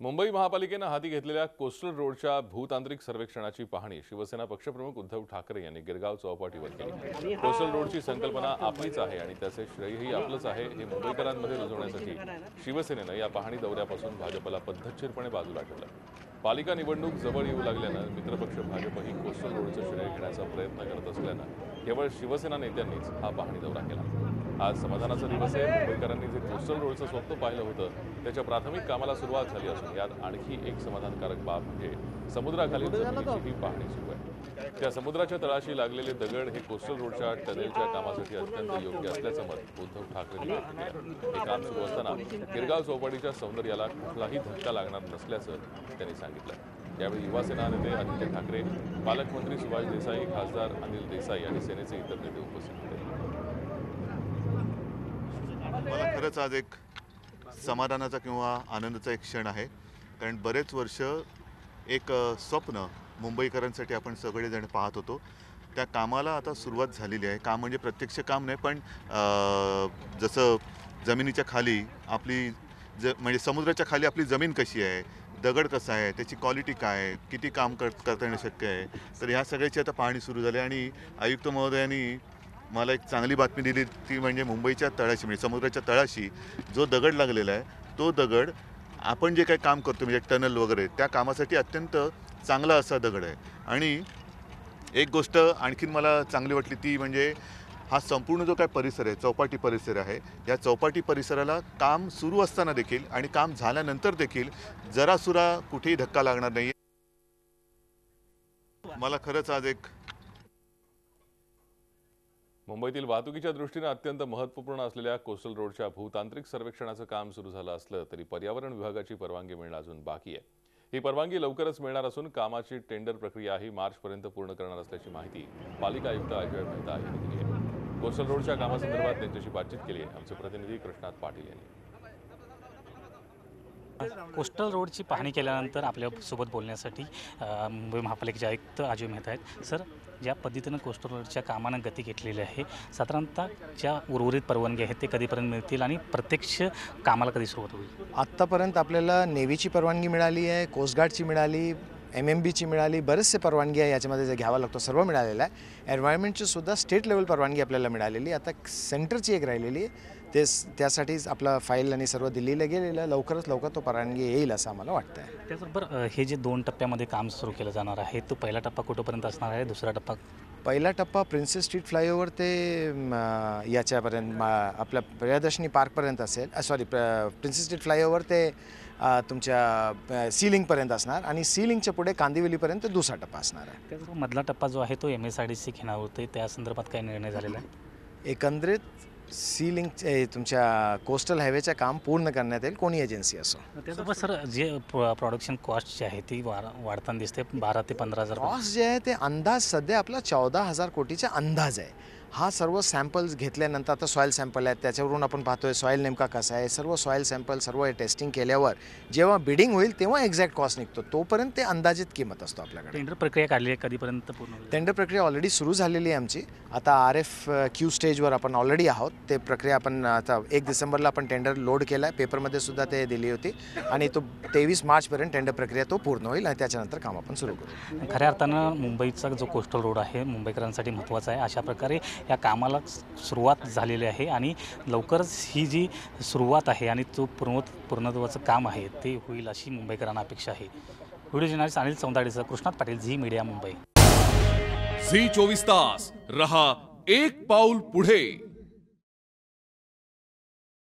मुंबई महापालिकेने हाती घेतलेल्या कोस्टल रोडच्या भूतांत्रिक सर्वेक्षणाची पाहणी शिवसेना पक्षप्रमुख उद्धव ठाकरे यांनी गिरगाव चौपाटीवर केली। कोस्टल रोडची संकल्पना आपलीच आहे आणि त्याचे श्रेयही आपलंच आहे हे मुंबईकरांमध्ये रुजवण्यासाठी शिवसेनेनं या पाहणी दौऱ्यापासून भाजपला पद्धतशीरपणे बाजूला ठेवलं। पालिका निवडणूक जवळ येऊ लागल्यानं मित्रपक्ष भाजपही कोस्टल रोडचं श्रेय घेण्याचा प्रयत्न करत असल्यानं केवळ शिवसेना नेत्यांनीच हा पाहणी दौरा केला। आज समाधानाचा दिवस आहे। मुंबईकरांनी जे कोस्टल रोडचं स्वप्न पाहिलं होतं त्याच्या प्राथमिक कामाला सुरुवात झाली असून यात आणखी एक समाधानकारक बाब म्हणजे समुद्राखालील जमिनीची पाहणी सुरू आहे। त्या समुद्राच्या तळाशी लागलेले दगड हे कोस्टल रोडच्या टनेलच्या कामासाठी अत्यंत योग्य असल्याचं मत उद्धव ठाकरे यांनी व्यक्त केलं। हे काम सुरू असताना गिरगाव चौपाटीच्या सौंदर्याला कुठलाही धक्का लागणार नसल्याचं त्यांनी सांगितलं। यावेळी युवा सेना नेते आदित्य ठाकरे, पालकमंत्री सुभाष देसाई, खासदार अनिल देसाई आणि सेनेचे इतर नेते उपस्थित होते। मला खरंच आज एक समाधानाचा किंवा आनंदाचा एक क्षण आहे, कारण बरेच वर्ष एक स्वप्न मुंबईकरांसाठी आपण सगळेजण पाहत होतो। त्या कामाला आता सुरुवात झालेली आहे। काम म्हणजे प्रत्यक्ष काम नाही, पण जसं जमिनीच्या खाली आपली म्हणजे समुद्राच्या खाली आपली जमीन कशी आहे, दगड कसा आहे, त्याची क्वालिटी काय आहे, किती काम करता येणं शक्य आहे, तर ह्या सगळ्याची आता पाहणी सुरू झाली। आणि आयुक्त महोदयांनी मला एक चांगली बातमी दिली, ती म्हणजे मुंबईच्या तळाशी म्हणजे समुद्राच्या तळाशी जो दगड लागलेला आहे तो दगड आपण जे काही काम करतो म्हणजे टनल वगैरे त्या कामासाठी अत्यंत चांगला असा दगड आहे। आणि एक गोष्ट आणखीन मला चांगली वाटली ती म्हणजे हा संपूर्ण जो काय परिसर आहे, चौपाटी परिसर आहे, या चौपाटी परिसराला काम सुरू असताना देखील आणि काम झाल्यानंतर देखील जरासुद्धा कुठेही धक्का लागणार नाही। मला खरंच आज एक मुंबईतील वाहतुकीच्या दृष्टीने अत्यंत महत्त्वपूर्ण असलेल्या कोस्टल रोडच्या भूतांत्रिक सर्वेक्षणाचं काम सुरू झालं असलं तरी पर्यावरण विभागाची परवानगी मिळणं अजून बाकी आहे। ही परवानगी लवकरच मिळणार असून कामाची टेंडर प्रक्रियाही मार्चपर्यंत पूर्ण करणार असल्याची माहिती पालिका आयुक्त अजय मेहता यांनी दिली आहे। कोस्टल रोडच्या कामासंदर्भात त्यांच्याशी बातचीत केली आहे आमचे प्रतिनिधी कृष्णात पाटील यांनी। कोस्टल रोडची पाहणी केल्यानंतर आपल्यासोबत बोलण्यासाठी मुंबई महापालिकेचे आयुक्त अजय मेहता आहेत। सर, ज्या पद्धतीनं कोस्टल रोडच्या कामानं गती घेतलेली आहे, साधारणतः ज्या उर्वरित परवानगी आहेत ते कधीपर्यंत मिळतील आणि प्रत्यक्ष कामाला कधी सुरुवात होईल? आत्तापर्यंत आपल्याला नेव्हीची परवानगी मिळाली आहे, कोस्टगार्डची मिळाली, MMBची मिळाली, बरेचसे परवानगी आहे याच्यामध्ये जे घ्यावं लागतो सर्व मिळालेलं आहे। एन्व्हायरमेंटची सुद्धा स्टेट लेवल परवानगी आपल्याला मिळालेली, आता सेंटरची एक राहिलेली आहे, त्यासाठीच आपला फाईल आणि सर्व दिल्लीला गेलेलं, लवकरच लवकर तो परवानगी येईल असं आम्हाला वाटतं आहे। त्याचबरोबर हे जे 2 टप्प्यामध्ये काम सुरू केलं जाणार आहे, तो पहिला टप्पा कुठंपर्यंत असणार आहे, दुसरा टप्पा? पहिला टप्पा प्रिन्सेस स्ट्रीट फ्लायओव्हर ते याच्यापर्यंत आपल्या प्रियदर्शनी पार्कपर्यंत असेल, प्रिन्सेस स्ट्रीट फ्लायओव्हर ते तुमच्या सीलिंगपर्यंत असणार आणि सीलिंगच्या पुढे कांदिवलीपर्यंत दुसरा टप्पा असणार आहे। त्याचबरोबर मधला टप्पा जो आहे तो MSRDC घेणार होते, त्या संदर्भात काय निर्णय झालेला आहे? एकंदरीत सीलिंग तुमच्या कोस्टल हायवेचं काम पूर्ण करण्यात येईल, कोणी एजन्सी असो। त्याचबरोबर सर, जे प्रोडक्शन कॉस्ट जी आहे ती वाढताना दिसते, 12 ते 15,000 कॉस्ट जे आहे ते अंदाज सध्या आपला 14,000 कोटीचा अंदाज आहे। हा सर्व सॅम्पल्स घेतल्यानंतर आता सॉईल सॅम्पल आहेत, त्याच्यावरून आपण पाहतोय सॉईल नेमका कसा आहे, सर्व सॉईल सॅम्पल सर्व टेस्टिंग केल्यावर जेव्हा बिडिंग होईल तेव्हा एक्झॅक्ट कॉस्ट निघतो, तोपर्यंत ते अंदाजित किंमत असतो आपल्याकडे। टेंडर प्रक्रिया काढली आहे, कधीपर्यंत पूर्ण होईल? टेंडर प्रक्रिया ऑलरेडी सुरू झालेली आहे आमची। आता RFQ स्टेजवर आपण ऑलरेडी आहोत। ते प्रक्रिया आपण आता 1 डिसेंबरला आपण टेंडर लोड केला आहे, पेपरमध्ये सुद्धा ते दिली होती आणि तो 23 मार्चपर्यंत टेंडर प्रक्रिया तो पूर्ण होईल आणि त्याच्यानंतर काम आपण सुरू करू। खऱ्या अर्थानं मुंबईचा जो कोस्टल रोड आहे मुंबईकरांसाठी महत्त्वाचा आहे। अशा प्रकारे या कामाला सुरुवात झालेली आहे आणि लवकरच ही जी सुरुवात आहे आणि तो पूर्णत्वाचं काम आहे ते होईल अशी मुंबईकरांना अपेक्षा आहे। व्हिडिओ जर्नलिस्ट अनिल चौंदाडेसह कृष्णात पाटील, झी मीडिया, मुंबई। झी 24 तास रहा एक पाऊल पुढे।